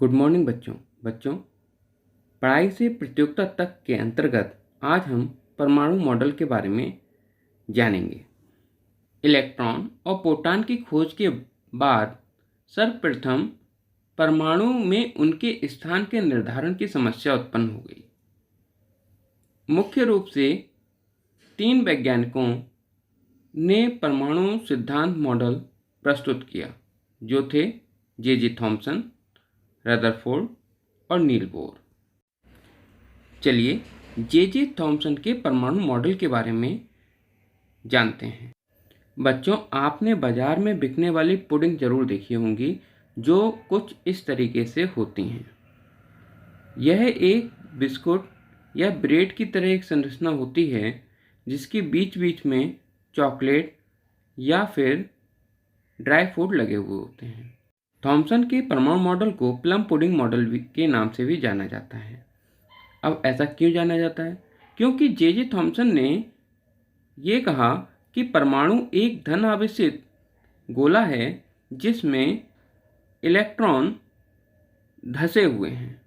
Good morning बच्चों पढ़ाई से प्रतियोगिता तक के अंतर्गत आज हम परमाणु मॉडल के बारे में जानेंगे। इलेक्ट्रॉन और प्रोटॉन की खोज के बाद सर्वप्रथम परमाणु में उनके स्थान के निर्धारण की समस्या उत्पन्न हो गई। मुख्य रूप से 3 वैज्ञानिकों ने परमाणु सिद्धांत मॉडल प्रस्तुत किया, जो थे जे थॉमसन, रदरफोर्ड और नील बोर। चलिए जे थॉमसन के परमाणु मॉडल के बारे में जानते हैं। बच्चों, आपने बाजार में बिकने वाली पुडिंग जरूर देखी होंगी, जो कुछ इस तरीके से होती हैं। यह एक बिस्कुट या ब्रेड की तरह एक संरचना होती है, जिसके बीच बीच में चॉकलेट या फिर ड्राई फ्रूट लगे हुए होते हैं। थॉमसन के परमाणु मॉडल को प्लम पुडिंग मॉडल के नाम से भी जाना जाता है। अब ऐसा क्यों जाना जाता है? क्योंकि जे थॉमसन ने ये कहा कि परमाणु एक धन आवेशित गोला है जिसमें इलेक्ट्रॉन धंसे हुए हैं।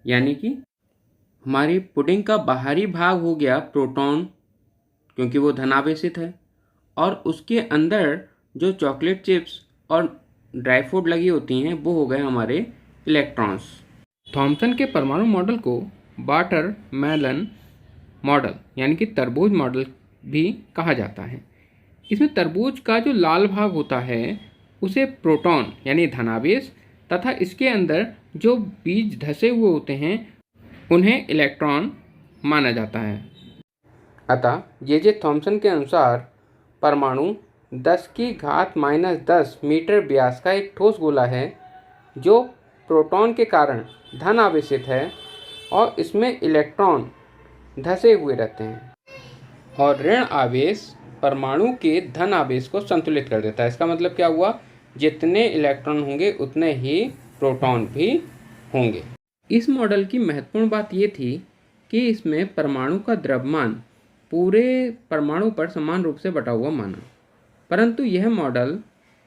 यानी कि हमारी पुडिंग का बाहरी भाग हो गया प्रोटॉन, क्योंकि वो धनावेशित है, और उसके अंदर जो चॉकलेट चिप्स और ड्राई फ्रूट लगी होती हैं वो हो गए हमारे इलेक्ट्रॉन्स। थॉमसन के परमाणु मॉडल को वाटरमेलन मॉडल यानी कि तरबूज मॉडल भी कहा जाता है। इसमें तरबूज का जो लाल भाग होता है उसे प्रोटॉन यानी धनावेश तथा इसके अंदर जो बीज धसे हुए होते हैं उन्हें इलेक्ट्रॉन माना जाता है। अतः जे थॉमसन के अनुसार परमाणु 10⁻⁻10 मीटर व्यास का एक ठोस गोला है जो प्रोटॉन के कारण धन आवेशित है और इसमें इलेक्ट्रॉन धसे हुए रहते हैं, और ऋण आवेश परमाणु के धन आवेश को संतुलित कर देता है। इसका मतलब क्या हुआ? जितने इलेक्ट्रॉन होंगे उतने ही प्रोटॉन भी होंगे। इस मॉडल की महत्वपूर्ण बात यह थी कि इसमें परमाणु का द्रव्यमान पूरे परमाणु पर समान रूप से बटा हुआ माना, परंतु यह मॉडल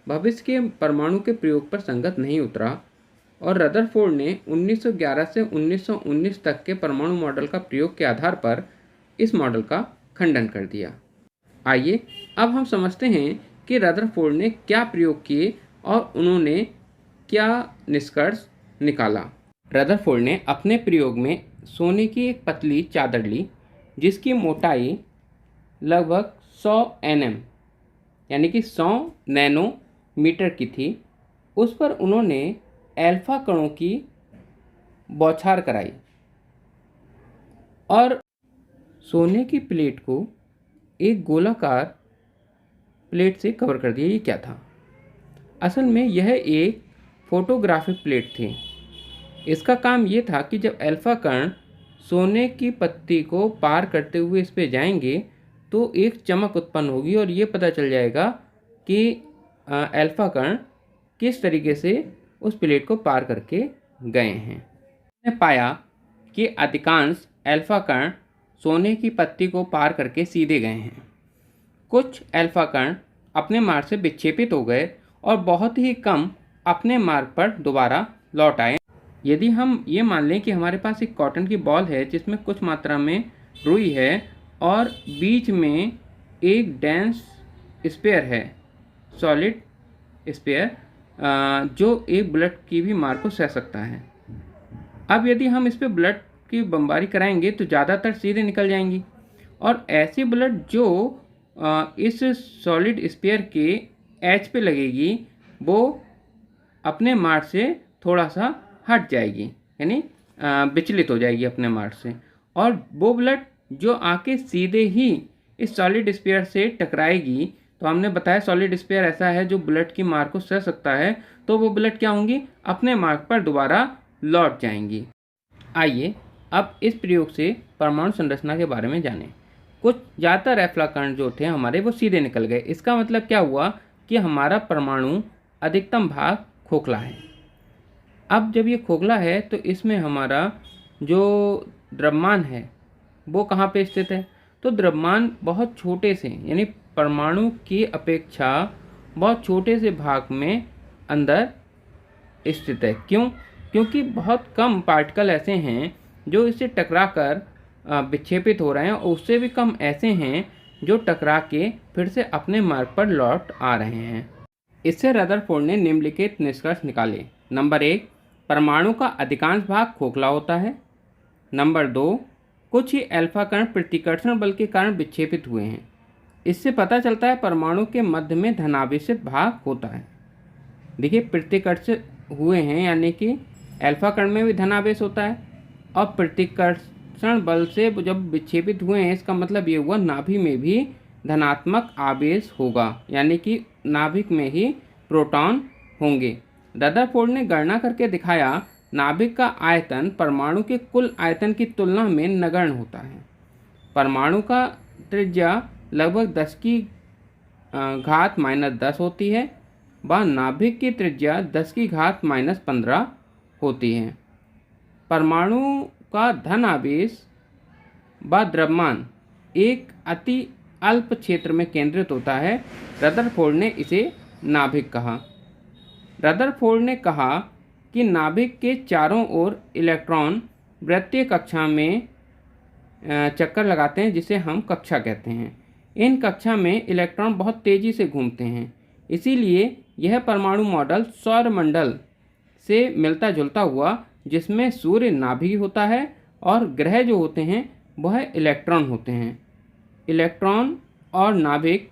भविष्य के परमाणु के प्रयोग पर संगत नहीं उतरा और रदरफोर्ड ने 1911 से 1919 तक के परमाणु मॉडल का प्रयोग के आधार पर इस मॉडल का खंडन कर दिया। आइए अब हम समझते हैं कि रदरफोर्ड ने क्या प्रयोग किए और उन्होंने क्या निष्कर्ष निकाला। रदरफोर्ड ने अपने प्रयोग में सोने की एक पतली चादर ली जिसकी मोटाई लगभग 100 nm यानी कि 100 नैनोमीटर की थी। उस पर उन्होंने अल्फा कणों की बौछार कराई और सोने की प्लेट को एक गोलाकार प्लेट से कवर कर दिया। ये क्या था? असल में यह एक फोटोग्राफिक प्लेट थी। इसका काम ये था कि जब अल्फा कण सोने की पत्ती को पार करते हुए इस पे जाएंगे तो एक चमक उत्पन्न होगी और ये पता चल जाएगा कि अल्फा कण किस तरीके से उस प्लेट को पार करके गए हैं। मैंने पाया कि अधिकांश अल्फा कण सोने की पत्ती को पार करके सीधे गए हैं। कुछ अल्फा कण अपने मार्ग से विक्षेपित हो गए और बहुत ही कम अपने मार्ग पर दोबारा लौट आए। यदि हम ये मान लें कि हमारे पास एक कॉटन की बॉल है जिसमें कुछ मात्रा में रुई है और बीच में एक डेंस स्पेयर है, सॉलिड स्पेयर, जो एक बुलेट की भी मार को सह सकता है। अब यदि हम इस पर बुलेट की बमबारी कराएंगे तो ज़्यादातर सीधे निकल जाएंगी, और ऐसी बुलेट जो इस सॉलिड स्पेयर के एज पे लगेगी वो अपने मार्ग से थोड़ा सा हट जाएगी, यानी विचलित हो जाएगी अपने मार्ग से, और वो बुलेट जो आके सीधे ही इस सॉलिड स्पेयर से टकराएगी। तो हमने बताया सॉलिड स्पेयर ऐसा है जो बुलेट की मार को सह सकता है, तो वो बुलेट क्या होंगी? अपने मार्ग पर दोबारा लौट जाएंगी। आइए अब इस प्रयोग से परमाणु संरचना के बारे में जानें। कुछ ज़्यादातर अल्फा कण जो थे हमारे वो सीधे निकल गए। इसका मतलब क्या हुआ कि हमारा परमाणु अधिकतम भाग खोखला है। अब जब ये खोखला है तो इसमें हमारा जो द्रव्यमान है वो कहाँ पे स्थित है? तो द्रव्यमान बहुत छोटे से यानी परमाणु की अपेक्षा बहुत छोटे से भाग में अंदर स्थित है। क्यों? क्योंकि बहुत कम पार्टिकल ऐसे हैं जो इससे टकराकर विक्षेपित हो रहे हैं, और उससे भी कम ऐसे हैं जो टकरा के फिर से अपने मार्ग पर लौट आ रहे हैं। इससे रदरफोर्ड ने निम्नलिखित निष्कर्ष निकाले। नंबर 1, परमाणु का अधिकांश भाग खोखला होता है। नंबर 2, कुछ ही अल्फा कण प्रतिकर्षण बल के कारण विक्षेपित हुए हैं। इससे पता चलता है परमाणु के मध्य में धनावेशित भाग होता है। देखिए, प्रतिकर्षित हुए हैं यानी कि अल्फा कण में भी धनावेश होता है, और प्रतिकर्षण बल से जब विक्षेपित हुए हैं इसका मतलब ये हुआ नाभि में भी धनात्मक आवेश होगा, यानी कि नाभिक में ही प्रोटॉन होंगे। रदरफोर्ड ने गणना करके दिखाया नाभिक का आयतन परमाणु के कुल आयतन की तुलना में नगण्य होता है। परमाणु का त्रिज्या लगभग 10 की घात -10 होती है, व नाभिक की त्रिज्या 10 की घात -15 होती है। परमाणु का धन आवेश व द्रव्यमान एक अति अल्प क्षेत्र में केंद्रित होता है। रदरफोर्ड ने इसे नाभिक कहा। रदरफोर्ड ने कहा कि नाभिक के चारों ओर इलेक्ट्रॉन वृत्तीय कक्षा में चक्कर लगाते हैं, जिसे हम कक्षा कहते हैं। इन कक्षा में इलेक्ट्रॉन बहुत तेज़ी से घूमते हैं, इसीलिए यह परमाणु मॉडल सौरमंडल से मिलता जुलता हुआ, जिसमें सूर्य नाभिक होता है और ग्रह जो होते हैं वह इलेक्ट्रॉन होते हैं। इलेक्ट्रॉन और नाभिक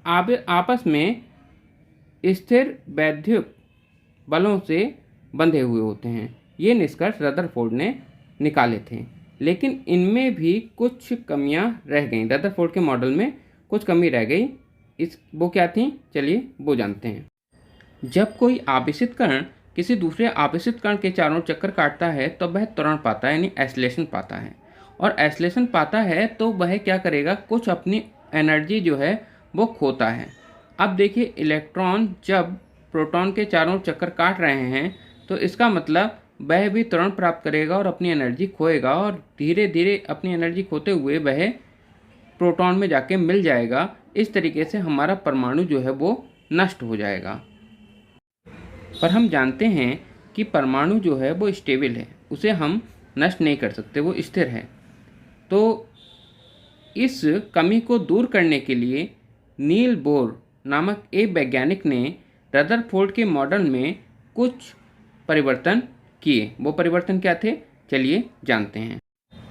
आपस में स्थिर वैद्युत बलों से बंधे हुए होते हैं। ये निष्कर्ष रदरफोर्ड ने निकाले थे, लेकिन इनमें भी कुछ कमियां रह गईं। रदरफोर्ड के मॉडल में कुछ कमी रह गई। वो क्या थी, चलिए वो जानते हैं। जब कोई आवेशित कण किसी दूसरे आवेशित कण के चारों चक्कर काटता है तो वह त्वरण पाता है, यानी एसिलेशन पाता है। और एसिलेशन पाता है तो वह क्या करेगा, कुछ अपनी एनर्जी जो है वो खोता है। अब देखिए, इलेक्ट्रॉन जब प्रोटॉन के चारों चक्कर काट रहे हैं तो इसका मतलब वह भी त्वरण प्राप्त करेगा और अपनी एनर्जी खोएगा, और धीरे धीरे अपनी एनर्जी खोते हुए वह प्रोटॉन में जाके मिल जाएगा। इस तरीके से हमारा परमाणु जो है वो नष्ट हो जाएगा। पर हम जानते हैं कि परमाणु जो है वो स्टेबल है, उसे हम नष्ट नहीं कर सकते, वो स्थिर है। तो इस कमी को दूर करने के लिए नील बोर नामक एक वैज्ञानिक ने रदरफोर्ड के मॉडल में कुछ परिवर्तन किए। वो परिवर्तन क्या थे, चलिए जानते हैं।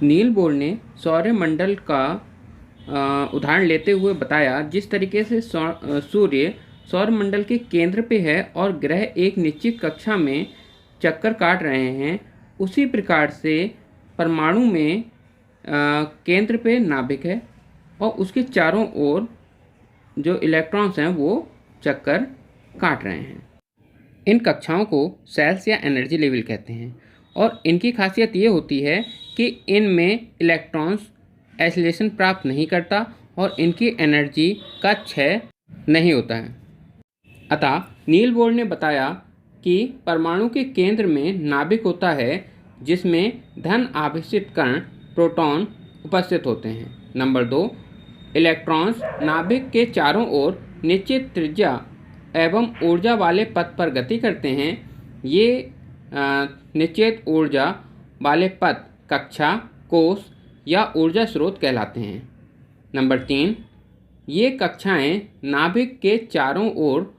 नील बोर ने सौरमंडल का उदाहरण लेते हुए बताया, जिस तरीके से सूर्य सौरमंडल के केंद्र पे है और ग्रह एक निश्चित कक्षा में चक्कर काट रहे हैं, उसी प्रकार से परमाणु में केंद्र पे नाभिक है और उसके चारों ओर जो इलेक्ट्रॉन्स हैं वो चक्कर काट रहे हैं। इन कक्षाओं को सेल्स या एनर्जी लेवल कहते हैं, और इनकी खासियत ये होती है कि इनमें इलेक्ट्रॉन्स एसिलेशन प्राप्त नहीं करता और इनकी एनर्जी का क्षय नहीं होता है। अतः नील बोर ने बताया कि परमाणु के केंद्र में नाभिक होता है, जिसमें धन आवेशित कण प्रोटॉन उपस्थित होते हैं। नंबर 2, इलेक्ट्रॉन्स नाभिक के चारों ओर निश्चित त्रिज्या एवं ऊर्जा वाले पथ पर गति करते हैं। ये निश्चित ऊर्जा वाले पथ कक्षा, कोष या ऊर्जा स्रोत कहलाते हैं। नंबर 3, ये कक्षाएं नाभिक के चारों ओर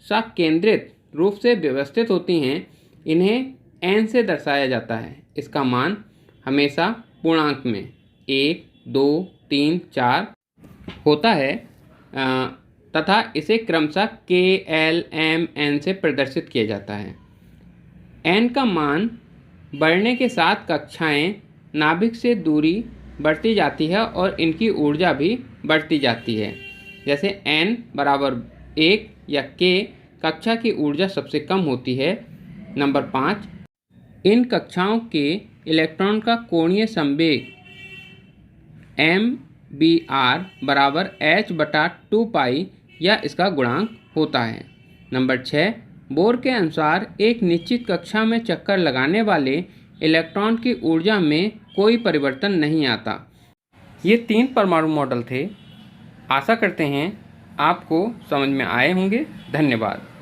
सकेंद्रित रूप से व्यवस्थित होती हैं। इन्हें n से दर्शाया जाता है। इसका मान हमेशा पूर्णांक में 1, 2, 3, 4 होता है तथा इसे क्रमशः K, L, M, N से प्रदर्शित किया जाता है। n का मान बढ़ने के साथ कक्षाएं नाभिक से दूरी बढ़ती जाती है और इनकी ऊर्जा भी बढ़ती जाती है। जैसे n बराबर 1 या K कक्षा की ऊर्जा सबसे कम होती है। नंबर 5, इन कक्षाओं के इलेक्ट्रॉन का कोणीय संवेग MBr बराबर h/2 पाई या इसका गुणांक होता है। नंबर 6, बोर के अनुसार एक निश्चित कक्षा में चक्कर लगाने वाले इलेक्ट्रॉन की ऊर्जा में कोई परिवर्तन नहीं आता। ये 3 परमाणु मॉडल थे। आशा करते हैं आपको समझ में आए होंगे। धन्यवाद।